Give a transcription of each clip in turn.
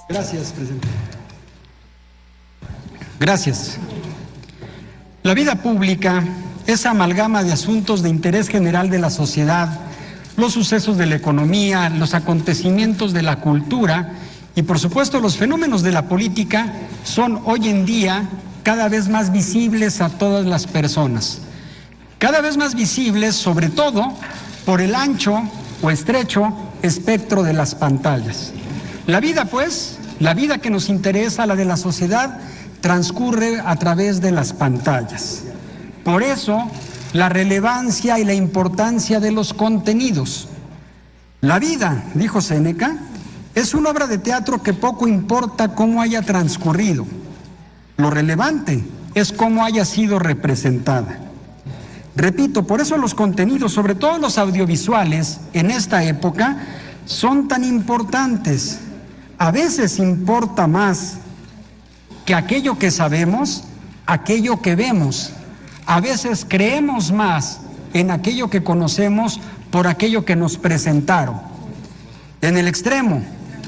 Gracias, presidente. Gracias. La vida pública es amalgama de asuntos de interés general de la sociedad, los sucesos de la economía, los acontecimientos de la cultura y, por supuesto, los fenómenos de la política son hoy en día cada vez más visibles a todas las personas. Cada vez más visibles, sobre todo, por el ancho o estrecho espectro de las pantallas. La vida, pues, la vida que nos interesa, la de la sociedad, transcurre a través de las pantallas. Por eso, la relevancia y la importancia de los contenidos. La vida, dijo Séneca, es una obra de teatro que poco importa cómo haya transcurrido. Lo relevante es cómo haya sido representada. Repito, por eso los contenidos, sobre todo los audiovisuales, en esta época, son tan importantes. A veces importa más que aquello que sabemos, aquello que vemos. A veces creemos más en aquello que conocemos por aquello que nos presentaron. En el extremo,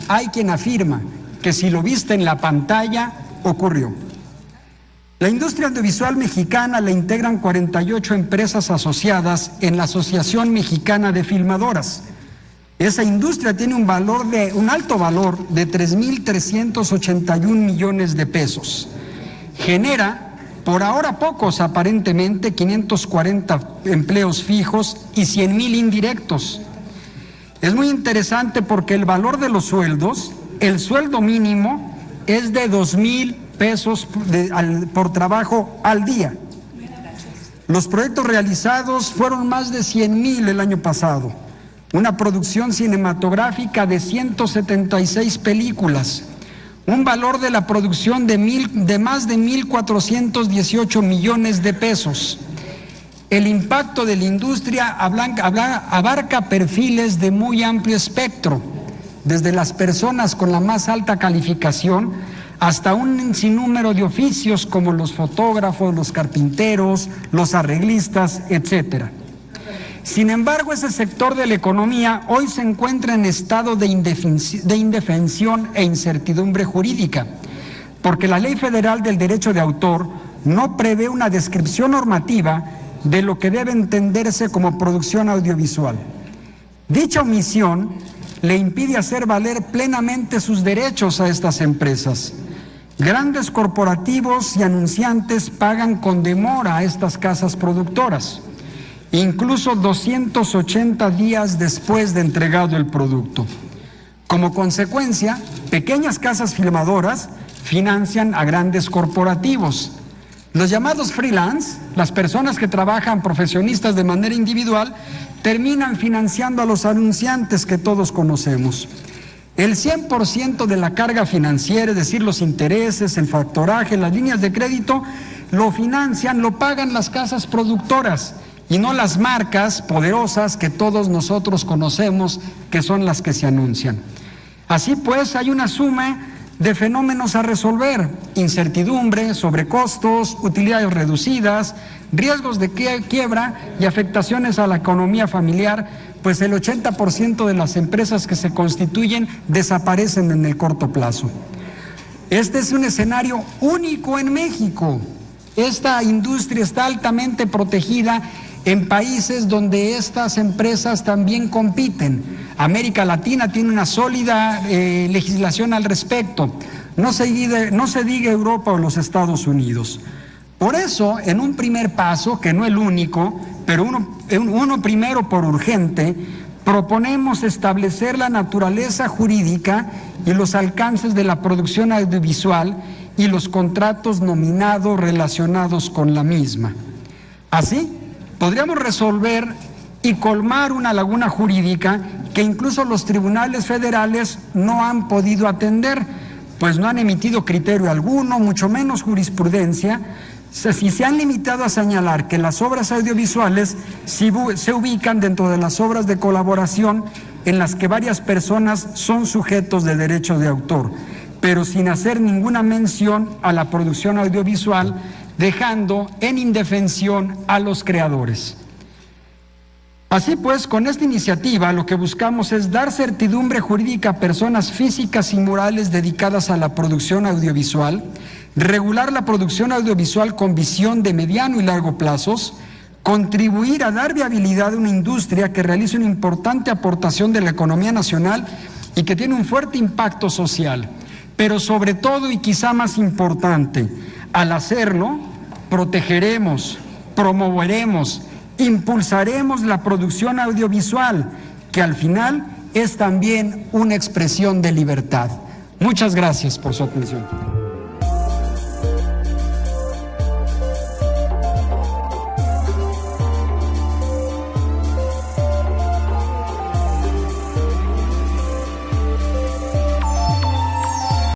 hay quien afirma que si lo viste en la pantalla, ocurrió. La industria audiovisual mexicana la integran 48 empresas asociadas en la Asociación Mexicana de Filmadoras. Esa industria tiene un alto valor de 3.381 millones de pesos. Genera, por ahora pocos aparentemente, 540 empleos fijos y 100,000 indirectos. Es muy interesante porque el valor de los sueldos, el sueldo mínimo es de 2,000 pesos por trabajo al día. Los proyectos realizados fueron más de 100,000 el año pasado. Una producción cinematográfica de 176 películas. Un valor de la producción de más de 1.418 millones de pesos. El impacto de la industria abarca perfiles de muy amplio espectro, desde las personas con la más alta calificación hasta un sinnúmero de oficios como los fotógrafos, los carpinteros, los arreglistas, etcétera. Sin embargo, ese sector de la economía hoy se encuentra en estado de indefensión e incertidumbre jurídica, porque la Ley Federal del Derecho de Autor no prevé una descripción normativa de lo que debe entenderse como producción audiovisual. Dicha omisión le impide hacer valer plenamente sus derechos a estas empresas. Grandes corporativos y anunciantes pagan con demora a estas casas productoras, incluso 280 días después de entregado el producto. Como consecuencia, pequeñas casas filmadoras financian a grandes corporativos. Los llamados freelance, las personas que trabajan profesionistas de manera individual, terminan financiando a los anunciantes que todos conocemos. El 100% de la carga financiera, es decir, los intereses, el factoraje, las líneas de crédito, lo financian, lo pagan las casas productoras y no las marcas poderosas que todos nosotros conocemos, que son las que se anuncian. Así pues, hay una suma de fenómenos a resolver: incertidumbre, sobrecostos, utilidades reducidas, riesgos de quiebra y afectaciones a la economía familiar, pues el 80% de las empresas que se constituyen desaparecen en el corto plazo. Este es un escenario único en México. Esta industria está altamente protegida en países donde estas empresas también compiten. América Latina tiene una sólida legislación al respecto. No se diga Europa o los Estados Unidos. Por eso, en un primer paso, que no el único, pero uno primero por urgente, proponemos establecer la naturaleza jurídica y los alcances de la producción audiovisual y los contratos nominados relacionados con la misma. Así, podríamos resolver y colmar una laguna jurídica que incluso los tribunales federales no han podido atender, pues no han emitido criterio alguno, mucho menos jurisprudencia, si se han limitado a señalar que las obras audiovisuales se ubican dentro de las obras de colaboración en las que varias personas son sujetos de derecho de autor, pero sin hacer ninguna mención a la producción audiovisual, dejando en indefensión a los creadores. Así pues, con esta iniciativa lo que buscamos es dar certidumbre jurídica a personas físicas y morales dedicadas a la producción audiovisual, regular la producción audiovisual con visión de mediano y largo plazos, contribuir a dar viabilidad a una industria que realiza una importante aportación de la economía nacional y que tiene un fuerte impacto social. Pero sobre todo, y quizá más importante, al hacerlo, protegeremos, promoveremos, impulsaremos la producción audiovisual, que al final es también una expresión de libertad. Muchas gracias por su atención.